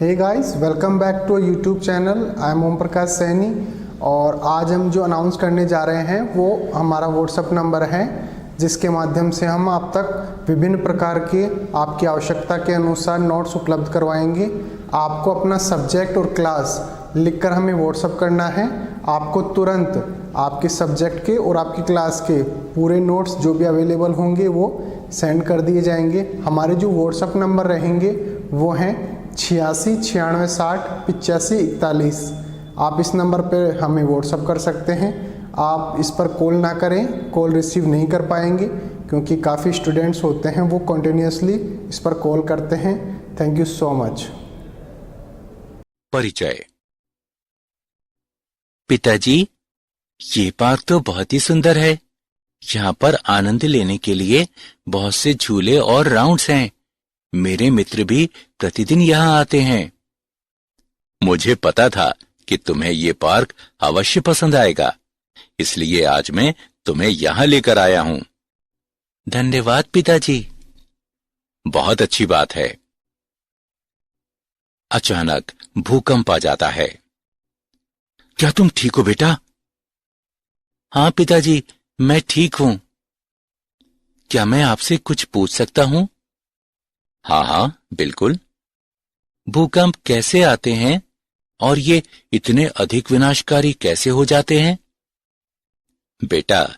Hey guys, welcome back to YouTube channel. I am Om Prakash Saini और आज हम जो अनाउंस करने जा रहे हैं वो हमारा व्हाट्सएप नंबर है, जिसके माध्यम से हम आप तक विभिन्न प्रकार के आपकी आवश्यकता के अनुसार नोट्स उपलब्ध करवाएंगे। आपको अपना सब्जेक्ट और क्लास लिखकर हमें व्हाट्सएप करना है। आपको तुरंत आपके सब्जेक्ट के और आपकी क्लास के पूरे नोट्स जो भी अवेलेबल होंगे वो सेंड कर दिए जाएंगे। हमारे जो व्हाट्सएप नंबर रहेंगे वो हैं 86 96 60 85 41। आप इस नंबर पर हमें व्हाट्सएप कर सकते हैं। आप इस पर कॉल ना करें, कॉल रिसीव नहीं कर पाएंगे क्योंकि काफ़ी स्टूडेंट्स होते हैं वो कंटिन्यूसली इस पर कॉल करते हैं। Thank you so much. परिचय। पिताजी, ये पार्क तो बहुत ही सुंदर है। यहाँ पर आनंद लेने के लिए बहुत से झूले और राउंड्स हैं। मेरे मित्र भी प्रतिदिन यहाँ आते हैं। मुझे पता था कि तुम्हें ये पार्क अवश्य पसंद आएगा, इसलिए आज मैं तुम्हें यहाँ लेकर आया हूँ। धन्यवाद पिताजी। बहुत अच्छी बात है। अचानक भूकंप आ जाता है। क्या तुम ठीक हो बेटा? हाँ पिताजी, मैं ठीक हूं। क्या मैं आपसे कुछ पूछ सकता हूं? हाँ हाँ, बिल्कुल। भूकंप कैसे आते हैं और ये इतने अधिक विनाशकारी कैसे हो जाते हैं? बेटा,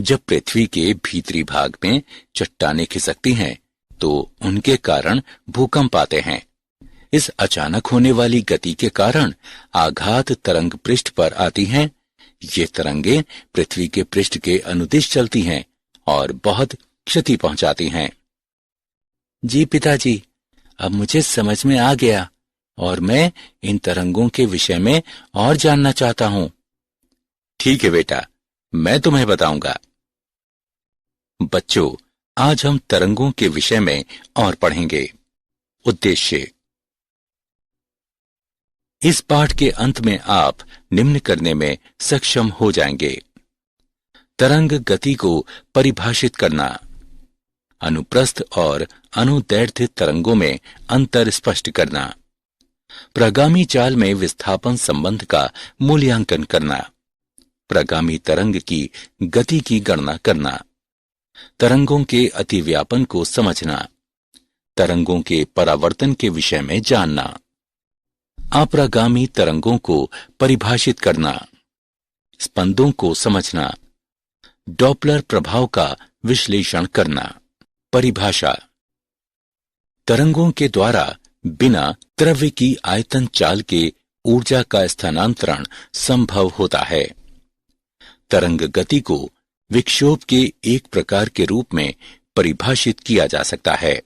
जब पृथ्वी के भीतरी भाग में चट्टानें खिसकती हैं तो उनके कारण भूकंप आते हैं। इस अचानक होने वाली गति के कारण आघात तरंग पृष्ठ पर आती हैं। ये तरंगें पृथ्वी के पृष्ठ के अनुदिश चलती हैं और बहुत क्षति पहुंचाती हैं। जी पिताजी, अब मुझे समझ में आ गया और मैं इन तरंगों के विषय में और जानना चाहता हूं। ठीक है बेटा, मैं तुम्हें बताऊंगा। बच्चों, आज हम तरंगों के विषय में और पढ़ेंगे। उद्देश्य। इस पाठ के अंत में आप निम्न करने में सक्षम हो जाएंगे। तरंग गति को परिभाषित करना, अनुप्रस्थ और अनुदैर्ध्य तरंगों में अंतर स्पष्ट करना, प्रगामी चाल में विस्थापन संबंध का मूल्यांकन करना, प्रगामी तरंग की गति की गणना करना, तरंगों के अतिव्यापन को समझना, तरंगों के परावर्तन के विषय में जानना, अप्रगामी तरंगों को परिभाषित करना, स्पंदों को समझना, डॉपलर प्रभाव का विश्लेषण करना। परिभाषा। तरंगों के द्वारा बिना द्रव्य की आयतन चाल के ऊर्जा का स्थानांतरण संभव होता है। तरंग गति को विक्षोभ के एक प्रकार के रूप में परिभाषित किया जा सकता है,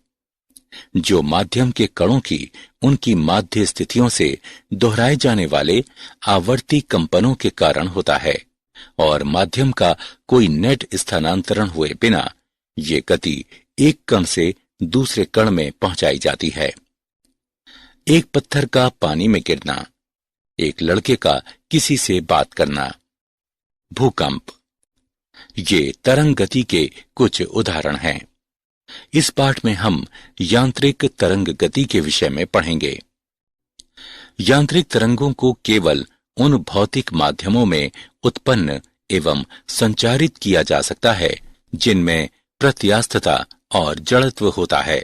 जो माध्यम के कणों की उनकी माध्य स्थितियों से दोहराए जाने वाले आवर्ती कंपनों के कारण होता है और माध्यम का कोई नेट स्थानांतरण हुए बिना ये गति एक कण से दूसरे कण में पहुंचाई जाती है। एक पत्थर का पानी में गिरना, एक लड़के का किसी से बात करना। भूकंप। ये तरंग गति के कुछ उदाहरण हैं। इस पाठ में हम यांत्रिक तरंग गति के विषय में पढ़ेंगे। यांत्रिक तरंगों को केवल उन भौतिक माध्यमों में उत्पन्न एवं संचारित किया जा सकता है जिनमें प्रत्यास्थता और जड़त्व होता है।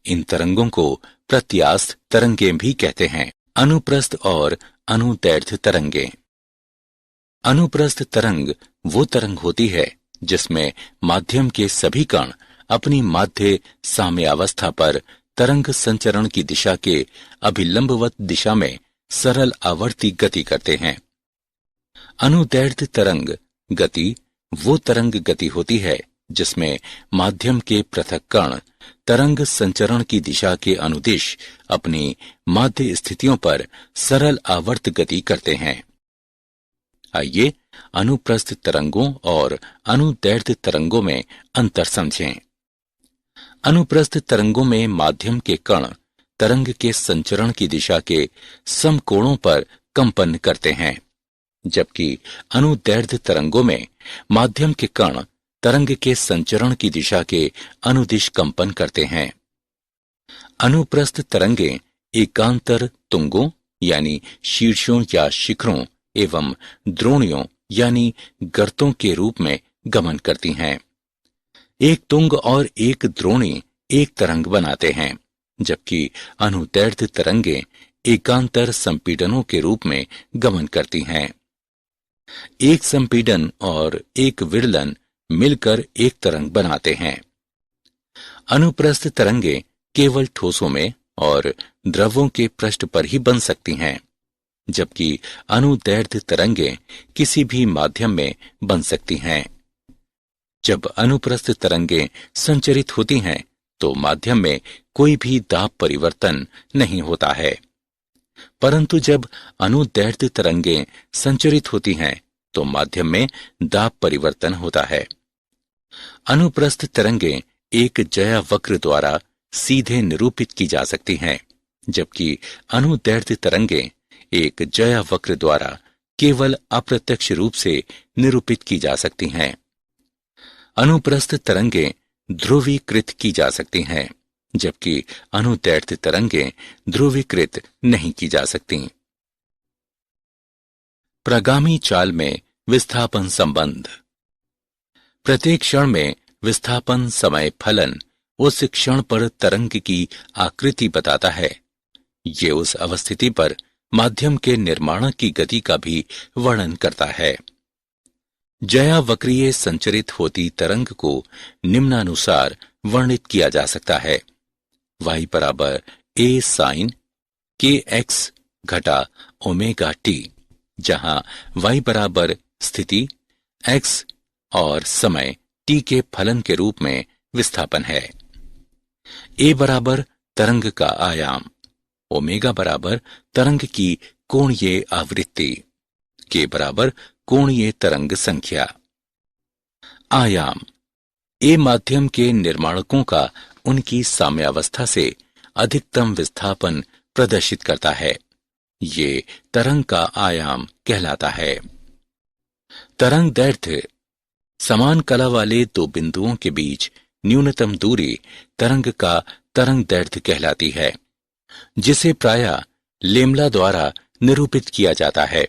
इन तरंगों को प्रत्यास्थ तरंगें भी कहते हैं। अनुप्रस्थ और अनुदैर्ध्य तरंगें। अनुप्रस्थ तरंग वो तरंग होती है जिसमें माध्यम के सभी कण अपनी माध्य साम्यावस्था पर तरंग संचरण की दिशा के अभिलंबवत दिशा में सरल आवर्ती गति करते हैं। अनुदैर्ध्य तरंग गति वो तरंग गति होती है जिसमें माध्यम के पृथक कण तरंग संचरण की दिशा के अनुदिश अपनी माध्य स्थितियों पर सरल आवर्त गति करते हैं। आइए अनुप्रस्थ तरंगों और अनुदैर्ध्य तरंगों में अंतर समझें। अनुप्रस्थ तरंगों में माध्यम के कण तरंग के संचरण की दिशा के समकोणों पर कंपन करते हैं, जबकि अनुदैर्ध्य तरंगों में माध्यम के कण तरंग के संचरण की दिशा के अनुदिश कंपन करते हैं। अनुप्रस्थ तरंगें एकांतर तुंगों यानी शीर्षों या शिखरों एवं द्रोणियों यानी गर्तों के रूप में गमन करती हैं। एक तुंग और एक द्रोणी एक तरंग बनाते हैं, जबकि अनुदैर्ध्य तरंगें एकांतर संपीड़नों के रूप में गमन करती हैं। एक संपीड़न और एक विरलन मिलकर एक तरंग बनाते हैं। अनुप्रस्थ तरंगें केवल ठोसों में और द्रवों के पृष्ठ पर ही बन सकती हैं, जबकि अनुदैर्ध्य तरंगें किसी भी माध्यम में बन सकती हैं। जब अनुप्रस्थ तरंगें संचरित होती हैं तो माध्यम में कोई भी दाब परिवर्तन नहीं होता है, परंतु जब अनुदैर्ध्य तरंगें संचरित होती हैं तो माध्यम में दाब परिवर्तन होता है। अनुप्रस्थ तरंगें एक ज्या वक्र द्वारा सीधे निरूपित की जा सकती हैं, जबकि अनुदैर्ध्य तरंगें एक ज्या वक्र द्वारा केवल अप्रत्यक्ष रूप से निरूपित की जा सकती हैं। अनुप्रस्थ तरंगें ध्रुवीकृत की जा सकती हैं, जबकि अनुदैर्ध्य तरंगें ध्रुवीकृत नहीं की जा सकती। प्रगामी चाल में विस्थापन संबंध। प्रत्येक क्षण में विस्थापन समय फलन उस क्षण पर तरंग की आकृति बताता है। ये उस अवस्थिति पर माध्यम के निर्माण की गति का भी वर्णन करता है। ज्या वक्रीय संचरित होती तरंग को निम्नानुसार वर्णित किया जा सकता है। y बराबर a sin kx घटा ओमेगा t, जहां y बराबर स्थिति x और समय t के फलन के रूप में विस्थापन है। a बराबर तरंग का आयाम, ओमेगा बराबर तरंग की कोणीय आवृत्ति, k बराबर कोणीय तरंग संख्या। आयाम ए माध्यम के निर्माणकों का उनकी साम्यावस्था से अधिकतम विस्थापन प्रदर्शित करता है। ये तरंग का आयाम कहलाता है। तरंग दैर्ध्य समान कला वाले दो बिंदुओं के बीच न्यूनतम दूरी तरंग का तरंग दैर्ध्य कहलाती है, जिसे प्रायः लेम्ला द्वारा निरूपित किया जाता है।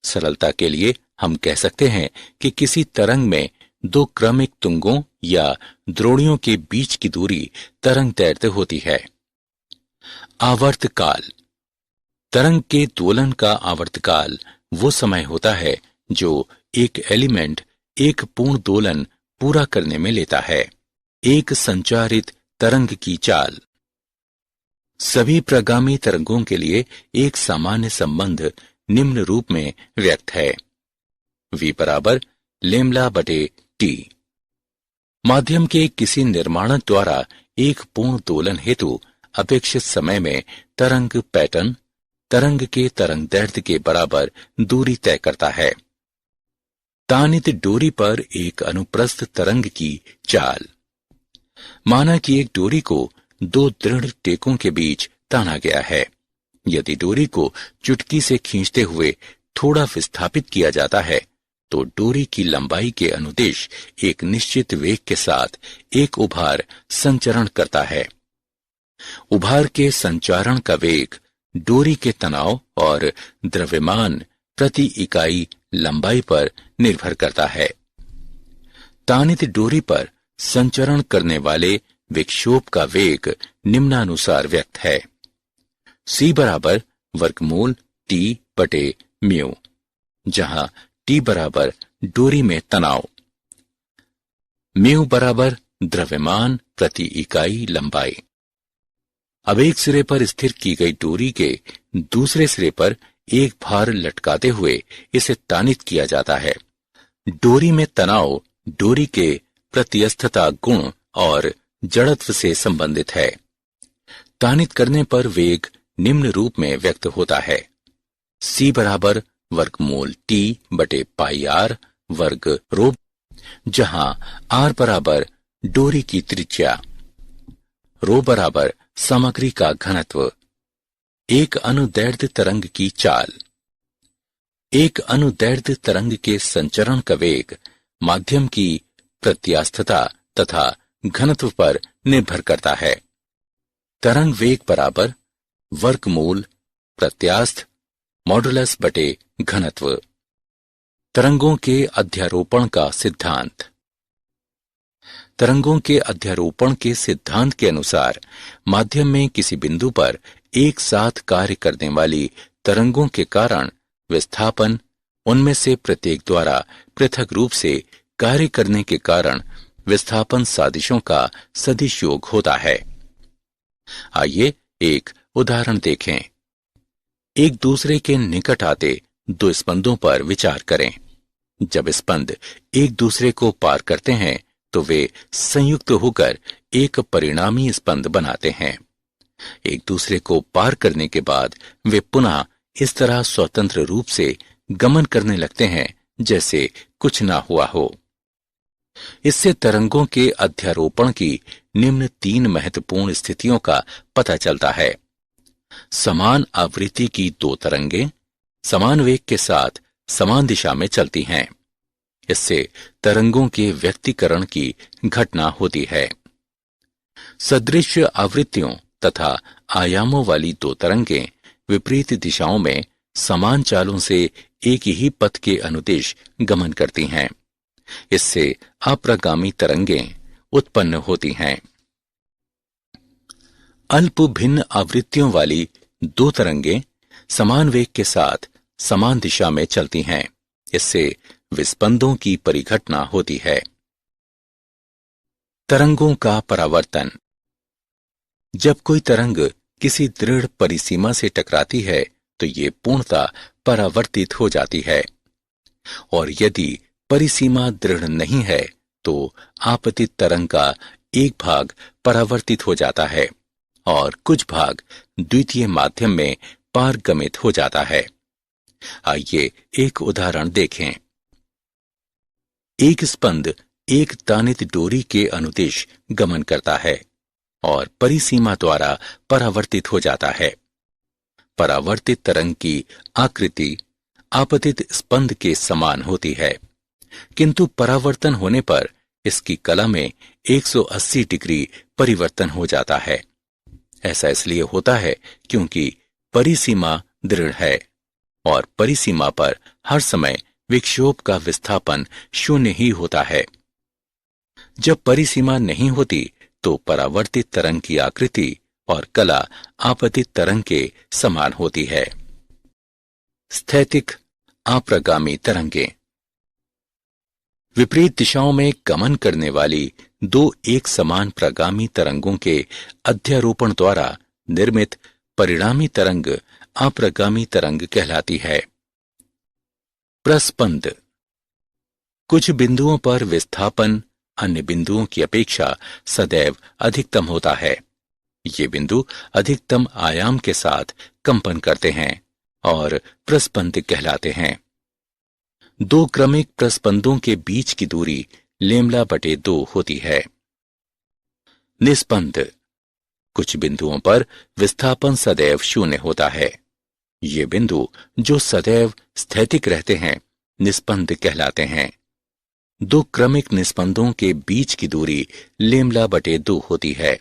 सरलता के लिए हम कह सकते हैं कि किसी तरंग में दो क्रमिक तुंगों या द्रोणियों के बीच की दूरी तरंग दैर्ध्य होती है। आवर्तकाल। तरंग के दोलन का आवर्तकाल वो समय होता है जो एक एलिमेंट एक पूर्ण दोलन पूरा करने में लेता है। एक संचारित तरंग की चाल। सभी प्रगामी तरंगों के लिए एक सामान्य संबंध निम्न रूप में व्यक्त है। v बराबर लेम्ला बटे t। माध्यम के किसी निर्माणक द्वारा एक पूर्ण दोलन हेतु अपेक्षित समय में तरंग पैटर्न तरंग के तरंग दैर्ध्य के बराबर दूरी तय करता है। तानित डोरी पर एक अनुप्रस्थ तरंग की चाल। माना कि एक डोरी को दो दृढ़ टेकों के बीच ताना गया है। यदि डोरी को चुटकी से खींचते हुए थोड़ा विस्थापित किया जाता है तो डोरी की लंबाई के अनुदिश एक निश्चित वेग के साथ एक उभार संचरण करता है। उभार के संचारण का वेग डोरी के तनाव और द्रव्यमान प्रति इकाई लंबाई पर निर्भर करता है। तानित डोरी पर संचरण करने वाले विक्षोभ का वेग निम्नानुसार व्यक्त है। c बराबर वर्गमूल t बटे म्यू, जहां t बराबर डोरी में तनाव, म्यू बराबर द्रव्यमान प्रति इकाई लंबाई। अब एक सिरे पर स्थिर की गई डोरी के दूसरे सिरे पर एक भार लटकाते हुए इसे तानित किया जाता है। डोरी में तनाव डोरी के प्रत्यस्थता गुण और जड़त्व से संबंधित है। तानित करने पर वेग निम्न रूप में व्यक्त होता है। c बराबर वर्गमूल t बटे पाई आर वर्ग रो, जहां r बराबर डोरी की त्रिज्या, रो बराबर सामग्री का घनत्व। एक अनुदैर्ध्य तरंग की चाल। एक अनुदैर्ध्य तरंग के संचरण का वेग माध्यम की प्रत्यास्थता तथा घनत्व पर निर्भर करता है। तरंग वेग बराबर वर्गमूल प्रत्यास्थ मॉडुलस बटे घनत्व। तरंगों के अध्यारोपण का सिद्धांत। तरंगों के अध्यारोपण के सिद्धांत के अनुसार माध्यम में किसी बिंदु पर एक साथ कार्य करने वाली तरंगों के कारण विस्थापन उनमें से प्रत्येक द्वारा पृथक रूप से कार्य करने के कारण विस्थापन सादिशों का सदिश योग होता है। आइए एक उदाहरण देखें। एक दूसरे के निकट आते दो स्पंदों पर विचार करें। जब स्पंद एक दूसरे को पार करते हैं तो वे संयुक्त होकर एक परिणामी स्पंद बनाते हैं। एक दूसरे को पार करने के बाद वे पुनः इस तरह स्वतंत्र रूप से गमन करने लगते हैं जैसे कुछ ना हुआ हो। इससे तरंगों के अध्यारोपण की निम्न 3 महत्वपूर्ण स्थितियों का पता चलता है। समान आवृत्ति की 2 तरंगें समान वेग के साथ समान दिशा में चलती हैं। इससे तरंगों के व्यक्तीकरण की घटना होती है। सदृश आवृत्तियों तथा आयामों वाली 2 तरंगें विपरीत दिशाओं में समान चालों से एक ही पथ के अनुदिश गमन करती हैं। इससे अप्रगामी तरंगें उत्पन्न होती हैं। अल्प भिन्न आवृत्तियों वाली 2 तरंगें समान वेग के साथ समान दिशा में चलती हैं। इससे विस्पंदों की परिघटना होती है। तरंगों का परावर्तन। जब कोई तरंग किसी दृढ़ परिसीमा से टकराती है तो ये पूर्णतः परावर्तित हो जाती है, और यदि परिसीमा दृढ़ नहीं है तो आपतित तरंग का एक भाग परावर्तित हो जाता है और कुछ भाग द्वितीय माध्यम में पारगमित हो जाता है। आइए एक उदाहरण देखें। एक स्पंद एक तानित डोरी के अनुदिश गमन करता है और परिसीमा द्वारा परावर्तित हो जाता है। परावर्तित तरंग की आकृति आपतित स्पंद के समान होती है, किंतु परावर्तन होने पर इसकी कला में 180 डिग्री परिवर्तन हो जाता है। ऐसा इसलिए होता है क्योंकि परिसीमा दृढ़ है और परिसीमा पर हर समय विक्षोभ का विस्थापन शून्य ही होता है। जब परिसीमा नहीं होती तो परावर्तित तरंग की आकृति और कला आपतित तरंग के समान होती है। स्थैतिक अप्रगामी तरंगें। विपरीत दिशाओं में गमन करने वाली 2 एक समान प्रगामी तरंगों के अध्यारोपण द्वारा निर्मित परिणामी तरंग अप्रगामी तरंग कहलाती है। प्रस्पंद। कुछ बिंदुओं पर विस्थापन अन्य बिंदुओं की अपेक्षा सदैव अधिकतम होता है। ये बिंदु अधिकतम आयाम के साथ कंपन करते हैं और प्रस्पंद कहलाते हैं। 2 क्रमिक प्रस्पंदों के बीच की दूरी λ/2 होती है। निस्पंद। कुछ बिंदुओं पर विस्थापन सदैव शून्य होता है। ये बिंदु जो सदैव स्थैतिक रहते हैं निस्पंद कहलाते हैं। 2 क्रमिक निस्पंदों के बीच की दूरी λ/2 होती है।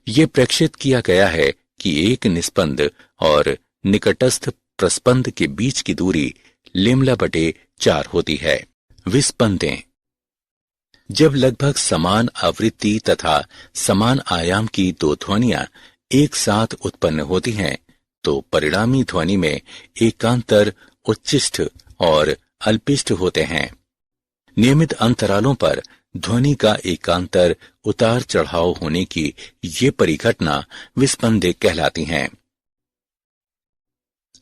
यह प्रेक्षित किया गया है कि एक निस्पंद और निकटस्थ प्रस्पंद के बीच की दूरी λ/4 होती है। विस्पंदें। जब लगभग समान आवृत्ति तथा समान आयाम की 2 ध्वनियां एक साथ उत्पन्न होती हैं तो परिणामी ध्वनि में एकांतर उच्चिष्ठ और अल्पिष्ठ होते हैं। नियमित अंतरालों पर ध्वनि का एकांतर उतार चढ़ाव होने की ये परिघटना विस्पंदें कहलाती हैं।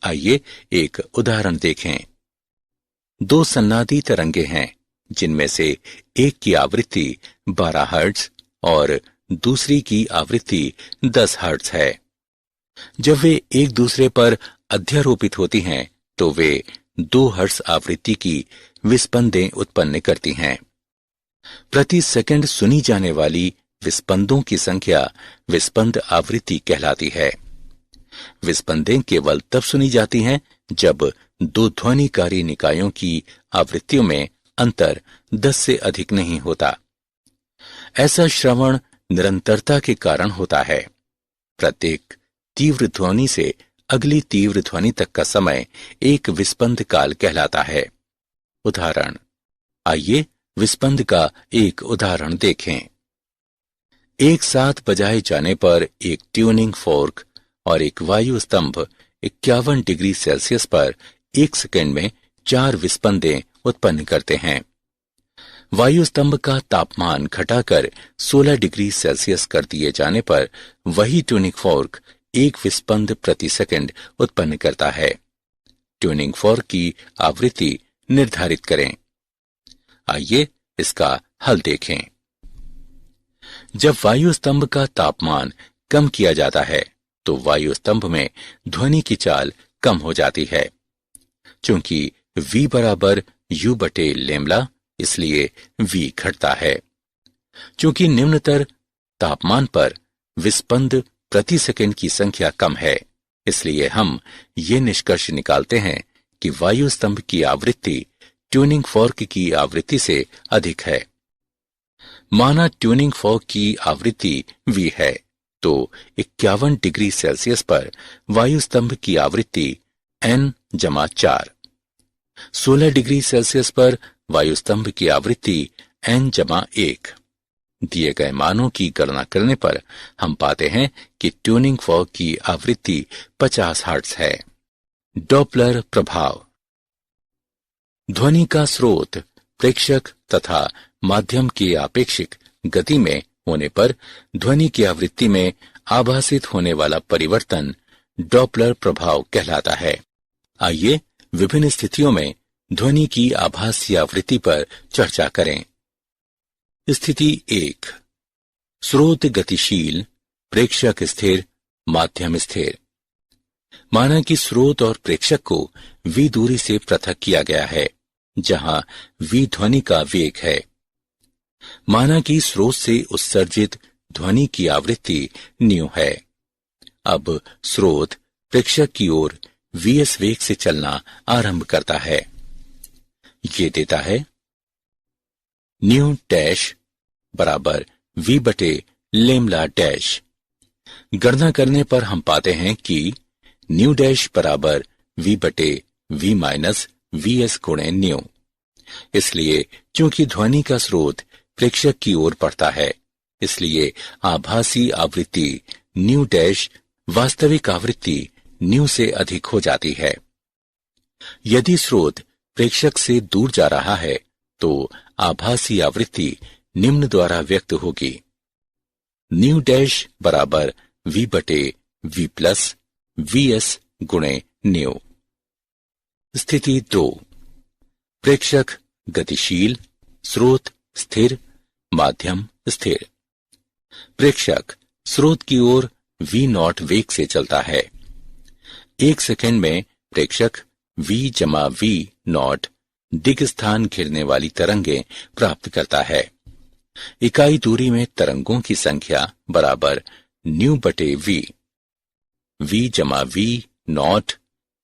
आइए एक उदाहरण देखें। 2 सन्नादी तरंगे हैं जिनमें से एक की आवृत्ति 12 हर्ट्ज और दूसरी की आवृत्ति 10 हर्ट्ज है। जब वे एक दूसरे पर अध्यारोपित होती हैं तो वे 2 हर्ट्ज आवृत्ति की विस्पंदें उत्पन्न करती हैं। प्रति सेकंड सुनी जाने वाली विस्पंदों की संख्या विस्पंद आवृत्ति कहलाती है। विस्पंदें केवल तब सुनी जाती हैं जब 2 ध्वनिकारी निकायों की आवृत्तियों में अंतर 10 से अधिक नहीं होता। ऐसा श्रवण निरंतरता के कारण होता है। प्रत्येक तीव्र ध्वनि से अगली तीव्र ध्वनि तक का समय एक विस्पंद काल कहलाता है। उदाहरण, आइए विस्पंद का एक उदाहरण देखें। एक साथ बजाए जाने पर एक ट्यूनिंग फोर्क और एक वायु स्तंभ 51 डिग्री सेल्सियस पर 1 सेकंड में 4 विस्पंदें उत्पन्न करते हैं। वायु स्तंभ का तापमान घटाकर 16 डिग्री सेल्सियस कर दिए जाने पर वही ट्यूनिंग फोर्क 1 विस्पंद प्रति सेकंड उत्पन्न करता है। ट्यूनिंग फोर्क की आवृत्ति निर्धारित करें। आइए इसका हल देखें। जब वायु स्तंभ का तापमान कम किया जाता है तो वायु स्तंभ में ध्वनि की चाल कम हो जाती है। चूंकि V बराबर U बटे लैम्ब्डा, इसलिए V घटता है। चूंकि निम्नतर तापमान पर विस्पंद प्रति सेकंड की संख्या कम है, इसलिए हम ये निष्कर्ष निकालते हैं कि वायु स्तंभ की आवृत्ति ट्यूनिंग फोर्क की आवृत्ति से अधिक है। माना ट्यूनिंग फोर्क की आवृत्ति V है तो 51 डिग्री सेल्सियस पर वायु स्तंभ की आवृत्ति N-4, 16 डिग्री सेल्सियस पर वायु स्तंभ की आवृत्ति N-1। दिए गए मानों की गणना करने पर हम पाते हैं कि ट्यूनिंग फोर्क की आवृत्ति 50 हर्ट्ज है। डॉपलर प्रभाव। ध्वनि का स्रोत प्रेक्षक तथा माध्यम की आपेक्षिक गति में होने पर ध्वनि की आवृत्ति में आभासित होने वाला परिवर्तन डॉपलर प्रभाव कहलाता है। आइए विभिन्न स्थितियों में ध्वनि की आभासी आवृत्ति पर चर्चा करें। स्थिति 1, स्रोत गतिशील, प्रेक्षक स्थिर, माध्यम स्थिर। माना कि स्रोत और प्रेक्षक को V दूरी से पृथक किया गया है, जहां V ध्वनि का वेग है। माना कि स्रोत से उत्सर्जित ध्वनि की आवृत्ति न्यू है। अब स्रोत प्रेक्षक की ओर Vs वेग से चलना आरंभ करता है। ये देता है न्यू डैश बराबर V बटे लैम्ब्डा डैश। गणना करने पर हम पाते हैं कि न्यू डैश बराबर V बटे V माइनस Vs गुणे न्यू। इसलिए चूंकि ध्वनि का स्रोत प्रेक्षक की ओर बढ़ता है, इसलिए आभासी आवृत्ति न्यू डैश वास्तविक आवृत्ति न्यू से अधिक हो जाती है। यदि स्रोत प्रेक्षक से दूर जा रहा है तो आभासी आवृत्ति निम्न द्वारा व्यक्त होगी। न्यू डैश बराबर V बटे V प्लस Vs गुणे न्यू। स्थिति 2, प्रेक्षक गतिशील, स्रोत स्थिर, माध्यम स्थिर। प्रेक्षक स्रोत की ओर V0 वेग से चलता है। 1 सेकंड में प्रेक्षक V जमा V0 दिग स्थान घिरने वाली तरंगें प्राप्त करता है। इकाई दूरी में तरंगों की संख्या बराबर न्यू बटे V। V जमा V0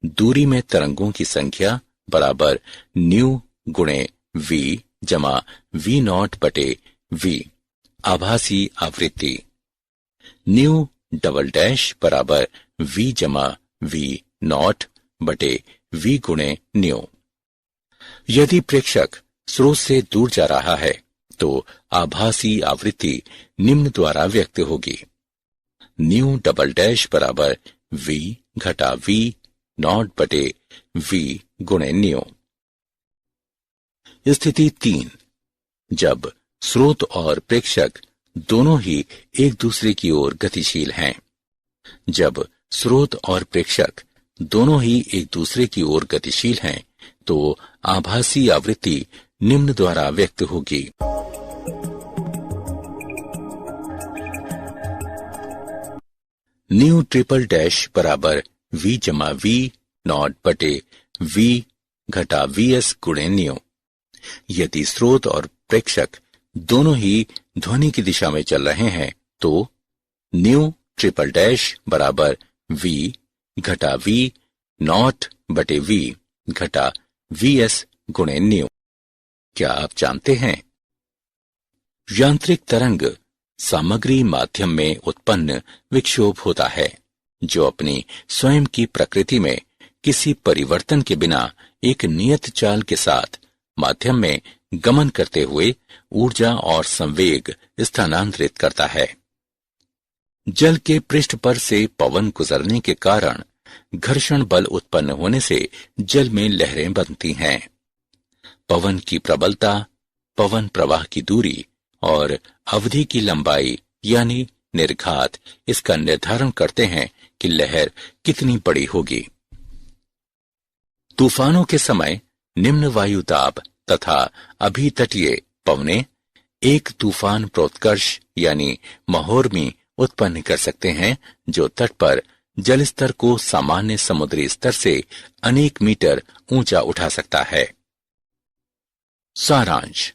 दूरी में तरंगों की संख्या बराबर न्यू गुणे V जमा V0 बटे V। आभासी आवृत्ति न्यू डबल डैश बराबर V जमा V0 बटे V गुणे न्यू। यदि प्रेक्षक स्रोत से दूर जा रहा है तो आभासी आवृत्ति निम्न द्वारा व्यक्त होगी। न्यू डबल डैश बराबर V घटा V0 बटे V गुणे न्यू। स्थिति 3, जब स्रोत और प्रेक्षक दोनों ही एक दूसरे की ओर गतिशील हैं। जब स्रोत और प्रेक्षक दोनों ही एक दूसरे की ओर गतिशील हैं तो आभासी आवृत्ति निम्न द्वारा व्यक्त होगी। न्यू ट्रिपल डैश बराबर V जमा V0 बटे V घटा Vs गुणे न्यू। यदि स्रोत और प्रेक्षक दोनों ही ध्वनि की दिशा में चल रहे हैं तो न्यू ट्रिपल डैश बराबर V घटा V0 बटे V घटा Vs गुणे न्यू। क्या आप जानते हैं यांत्रिक तरंग सामग्री माध्यम में उत्पन्न विक्षोभ होता है जो अपनी स्वयं की प्रकृति में किसी परिवर्तन के बिना एक नियत चाल के साथ माध्यम में गमन करते हुए ऊर्जा और संवेग स्थानांतरित करता है। जल के पृष्ठ पर से पवन गुजरने के कारण घर्षण बल उत्पन्न होने से जल में लहरें बनती हैं। पवन की प्रबलता, पवन प्रवाह की दूरी और अवधि की लंबाई यानी निर्घात इसका निर्धारण करते हैं कि लहर कितनी बड़ी होगी। तूफानों के समय निम्न वायु दाब तथा अभितटीय पवनें एक तूफान प्रोत्कर्ष यानी महोर्मी उत्पन्न कर सकते हैं, जो तट पर जलस्तर को सामान्य समुद्री स्तर से अनेक मीटर ऊंचा उठा सकता है। सारांश।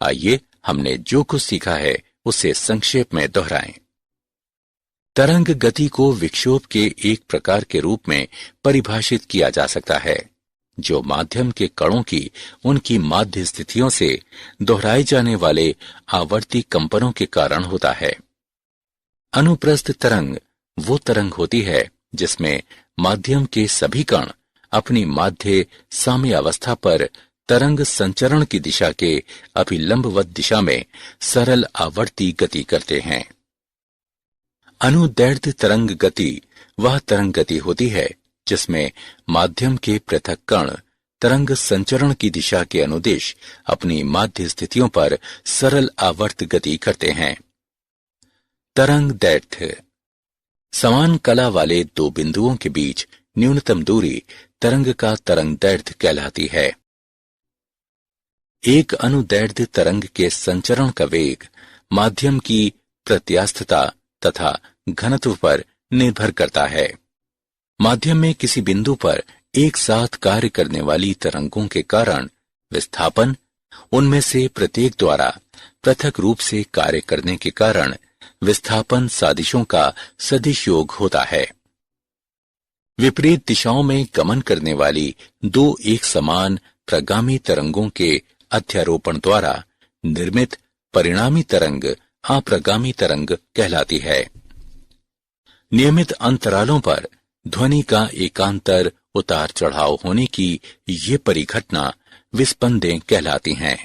आइए हमने जो कुछ सीखा है उसे संक्षेप में दोहराएं। तरंग गति को विक्षोभ के एक प्रकार के रूप में परिभाषित किया जा सकता है, जो माध्यम के कणों की उनकी माध्य स्थितियों से दोहराए जाने वाले आवर्ती कंपनों के कारण होता है। अनुप्रस्थ तरंग वो तरंग होती है जिसमें माध्यम के सभी कण अपनी माध्य साम्यावस्था पर तरंग संचरण की दिशा के अभिलंबवत दिशा में सरल आवर्ती गति करते हैं। अनुदैर्ध्य तरंग गति वह तरंग गति होती है जिसमें माध्यम के पृथक कण तरंग संचरण की दिशा के अनुदिश अपनी माध्य स्थितियों पर सरल आवर्त गति करते हैं। तरंग दैर्ध्य समान कला वाले दो बिंदुओं के बीच न्यूनतम दूरी तरंग का तरंग दैर्ध्य कहलाती है। एक अनुदैर्ध्य तरंग के संचरण का वेग माध्यम की प्रत्यास्थता तथा घनत्व पर निर्भर करता है। माध्यम में किसी बिंदु पर एक साथ कार्य करने वाली तरंगों के कारण विस्थापन उनमें से प्रत्येक द्वारा पृथक रूप से कार्य करने के कारण विस्थापन सादिशों का सदिश योग होता है। विपरीत दिशाओं में गमन करने वाली दो एक समान प्रगामी तरंगों के अध्यारोपण द्वारा निर्मित परिणामी तरंग अप्रगामी तरंग कहलाती है। नियमित अंतरालों पर ध्वनि का एकांतर उतार चढ़ाव होने की ये परिघटना विस्पंदें कहलाती हैं।